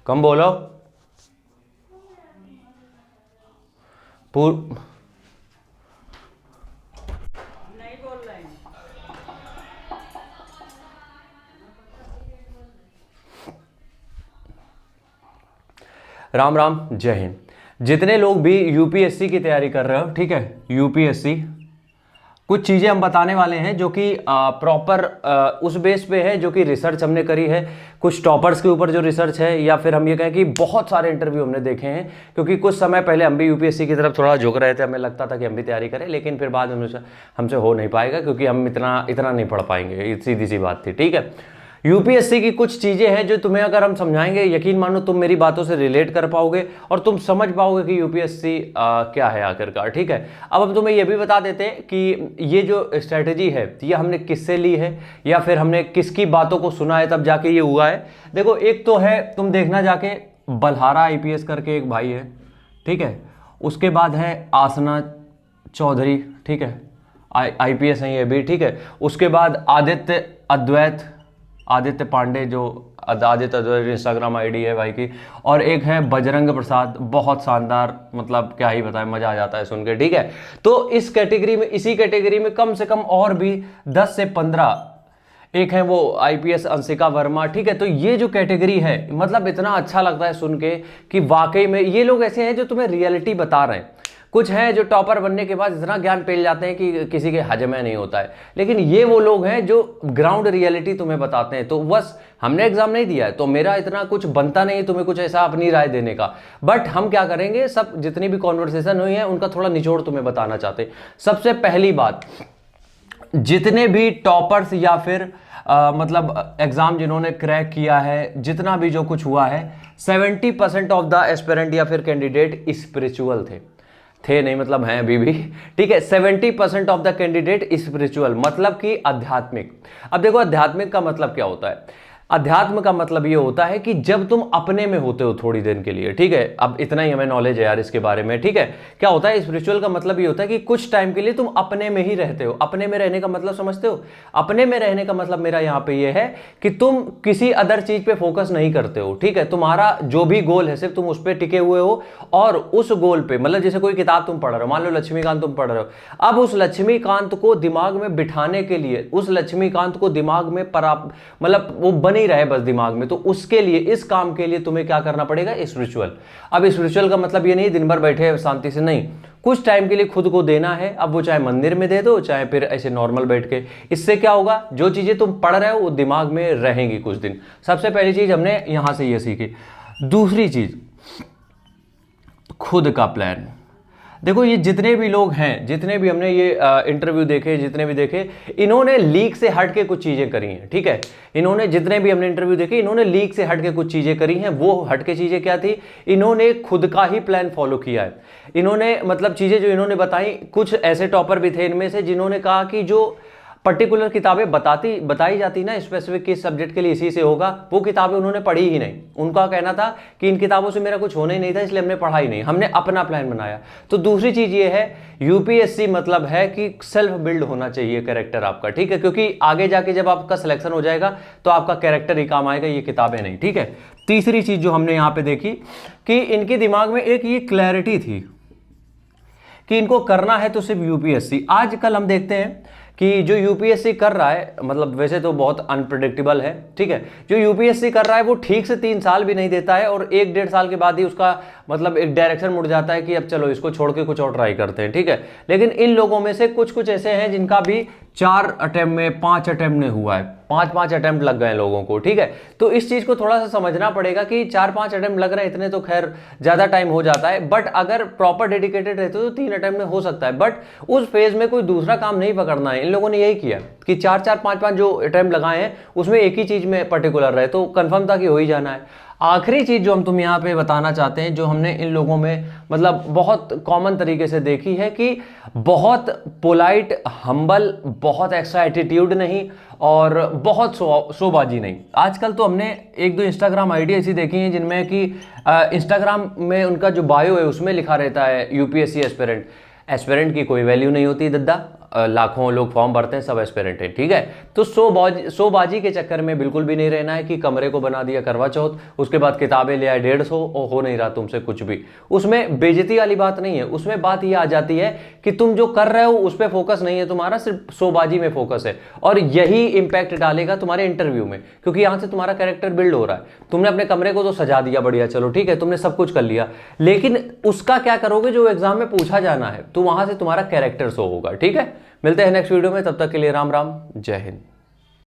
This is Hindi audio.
कम बोलो। नहीं बोल रहे हैं। राम राम, जय हिंद। जितने लोग भी यूपीएससी की तैयारी कर रहे हो, ठीक है, यूपीएससी, कुछ चीज़ें हम बताने वाले हैं जो कि प्रॉपर उस बेस पे है जो कि रिसर्च हमने करी है, कुछ टॉपर्स के ऊपर जो रिसर्च है, या फिर हम ये कहें कि बहुत सारे इंटरव्यू हमने देखे हैं। क्योंकि कुछ समय पहले हम भी यूपीएससी की तरफ थोड़ा झुक रहे थे, हमें लगता था कि हम भी तैयारी करें, लेकिन फिर बाद में हमसे हो नहीं पाएगा क्योंकि हम इतना नहीं पढ़ पाएंगे, सीधी सी बात थी, ठीक है। यूपीएससी की कुछ चीज़ें हैं जो तुम्हें अगर हम समझाएंगे, यकीन मानो तुम मेरी बातों से रिलेट कर पाओगे और तुम समझ पाओगे कि यूपीएससी क्या है आखिरकार, ठीक है। अब हम तुम्हें यह भी बता देते हैं कि ये जो स्ट्रैटेजी है ये हमने किससे ली है या फिर हमने किसकी बातों को सुना है तब जाके ये हुआ है। देखो, एक तो है, तुम देखना जाके, बलहारा आईपीएस करके एक भाई है, ठीक है। उसके बाद है आसना चौधरी, ठीक है, आईपीएस है ये भी, ठीक है। उसके बाद आदित्य पांडे, जो आदित्य अद्वैत इंस्टाग्राम आईडी है भाई की, और एक है बजरंग प्रसाद, बहुत शानदार, मतलब क्या ही बताएं, मजा आ जाता है सुन के, ठीक है। तो इस कैटेगरी में, इसी कैटेगरी में कम से कम और भी 10 से 15, एक है वो आईपीएस अंशिका वर्मा, ठीक है। तो ये जो कैटेगरी है, मतलब इतना अच्छा लगता है सुन के कि वाकई में ये लोग ऐसे हैं जो तुम्हें रियलिटी बता रहे हैं। कुछ हैं जो टॉपर बनने के बाद इतना ज्ञान पेल जाते हैं कि किसी के हजम में नहीं होता है, लेकिन ये वो लोग हैं जो ग्राउंड रियलिटी तुम्हें बताते हैं। तो बस हमने एग्जाम नहीं दिया है तो मेरा इतना कुछ बनता नहीं तुम्हें कुछ ऐसा अपनी राय देने का, बट हम क्या करेंगे, सब जितनी भी कॉन्वर्सेशन हुई है उनका थोड़ा निचोड़ तुम्हें बताना चाहते हैं। सबसे पहली बात, जितने भी टॉपर्स या फिर मतलब एग्जाम जिन्होंने क्रैक किया है, जितना भी जो कुछ हुआ है, 70% ऑफ द एस्पिरेंट या फिर कैंडिडेट स्पिरिचुअल थे नहीं, मतलब हैं अभी भी, ठीक है। 70% ऑफ द कैंडिडेट स्पिरिचुअल, मतलब कि आध्यात्मिक। अब देखो, आध्यात्मिक का मतलब क्या होता है? अध्यात्म का मतलब ये होता है कि जब तुम अपने में होते हो थोड़ी देर के लिए, ठीक है। अब इतना ही हमें नॉलेज है यार इसके बारे में, ठीक है। क्या होता है स्पिरिचुअल का मतलब ये होता है कि कुछ टाइम के लिए तुम अपने में ही रहते हो। अपने में रहने का मतलब समझते हो? अपने में रहने का मतलब मेरा यहाँ पे ये है कि तुम किसी अदर चीज पे फोकस नहीं करते हो, ठीक है। तुम्हारा जो भी गोल है सिर्फ तुम उस पर टिके हुए हो, और उस गोल पे, मतलब जैसे कोई किताब तुम पढ़ रहे हो, मान लो लक्ष्मीकांत तुम पढ़ रहे हो, अब उस लक्ष्मीकांत को दिमाग में बिठाने के लिए, उस लक्ष्मीकांत को दिमाग में मतलब वो बनी रहे बस दिमाग में, तो उसके लिए, इस काम के लिए तुम्हें क्या करना पड़ेगा? स्पिरिचुअल। अब स्पिरिचुअल का मतलब ये नहीं दिन भर बैठे शांति से, नहीं, कुछ टाइम के लिए खुद को देना है। अब वो चाहे मंदिर में दे दो, चाहे फिर ऐसे नॉर्मल बैठ के। इससे क्या होगा, जो चीजें तुम पढ़ रहे हो वो दिमाग में रहेंगी कुछ दिन। सबसे पहली चीज हमने यहां से ये सीखी। दूसरी चीज, खुद का प्लान। देखो, ये जितने भी लोग हैं, जितने भी हमने ये इंटरव्यू देखे, जितने भी देखे, इन्होंने लीक से हट के कुछ चीजें करी हैं, ठीक है। इन्होंने, जितने भी हमने इंटरव्यू देखे, इन्होंने लीक से हट के कुछ चीजें करी हैं। वो हट के चीजें क्या थी? इन्होंने खुद का ही प्लान फॉलो किया है। इन्होंने, मतलब चीजें जो इन्होंने बताई, कुछ ऐसे टॉपर भी थे इनमें से जिन्होंने कहा कि जो पर्टिकुलर किताबें बताई जाती ना स्पेसिफिक किस सब्जेक्ट के लिए इसी से होगा, वो किताबें उन्होंने पढ़ी ही नहीं। उनका कहना था कि इन किताबों से मेरा कुछ होना ही नहीं था, इसलिए हमने पढ़ा ही नहीं, हमने अपना प्लान बनाया। तो दूसरी चीज ये है, यूपीएससी मतलब है कि सेल्फ बिल्ड होना चाहिए कैरेक्टर आपका, ठीक है। क्योंकि आगे जाके जब आपका सिलेक्शन हो जाएगा तो आपका कैरेक्टर ही काम आएगा, ये किताबें नहीं, ठीक है। तीसरी चीज जो हमने यहां पर देखी कि इनके दिमाग में एक ये क्लैरिटी थी कि इनको करना है तो सिर्फ यूपीएससी। आजकल हम देखते हैं कि जो यूपीएससी कर रहा है, मतलब वैसे तो बहुत अनप्रेडिक्टेबल है, ठीक है। जो यूपीएससी कर रहा है वो ठीक से 3 साल भी नहीं देता है, और 1-1.5 साल के बाद ही उसका मतलब एक डायरेक्शन मुड़ जाता है कि अब चलो इसको छोड़ के कुछ और ट्राई करते हैं, ठीक है। लेकिन इन लोगों में से कुछ ऐसे हैं जिनका भी 4 अटेम्प्ट में 5 अटेम्प्ट में हुआ है, 5-5 अटेम्प्ट लग गए लोगों को, ठीक है। तो इस चीज को थोड़ा सा समझना पड़ेगा कि 4-5 अटेम्प्ट लग रहे हैं, इतने तो खैर ज्यादा टाइम हो जाता है, बट अगर प्रॉपर डेडिकेटेड रहते हो तो 3 अटेम्प्ट में हो सकता है। बट उस फेज में कोई दूसरा काम नहीं पकड़ना है। इन लोगों ने यही किया कि 4-4, 5-5 जो अटेम्प्ट लगाए हैं उसमें एक ही चीज में पर्टिकुलर रहे, तो कंफर्म था कि हो ही जाना है। आखिरी चीज जो हम तुम यहाँ पे बताना चाहते हैं, जो हमने इन लोगों में मतलब बहुत कॉमन तरीके से देखी है कि बहुत पोलाइट, हम्बल, बहुत एक्स्ट्रा एटीट्यूड नहीं, और बहुत शोबाजी नहीं। आजकल तो हमने 1-2 इंस्टाग्राम आईडी ऐसी देखी हैं जिनमें कि इंस्टाग्राम में उनका जो बायो है उसमें लिखा रहता है यूपीएससी एस्पिरेंट। एस्पिरेंट की कोई वैल्यू नहीं होती दद्दा, लाखों लोग फॉर्म भरते हैं, सब एस्पिरेंट है, ठीक है। तो शोबाजी के चक्कर में बिल्कुल भी नहीं रहना है कि कमरे को बना दिया करवा चौथ, उसके बाद किताबें ले आए 150 और हो नहीं रहा तुमसे कुछ भी। उसमें बेइज्जती वाली बात नहीं है, उसमें बात ये आ जाती है कि तुम जो कर रहे हो उस पर फोकस नहीं है तुम्हारा, सिर्फ शोबाजी में फोकस है। और यही इंपैक्ट डालेगा तुम्हारे इंटरव्यू में, क्योंकि यहां से तुम्हारा कैरेक्टर बिल्ड हो रहा है। तुमने अपने कमरे को तो सजा दिया बढ़िया, चलो ठीक है, तुमने सब कुछ कर लिया, लेकिन उसका क्या करोगे जो एग्जाम में पूछा जाना है, तो वहां से तुम्हारा कैरेक्टर शो होगा, ठीक है। मिलते हैं नेक्स्ट वीडियो में, तब तक के लिए राम राम, जय हिंद।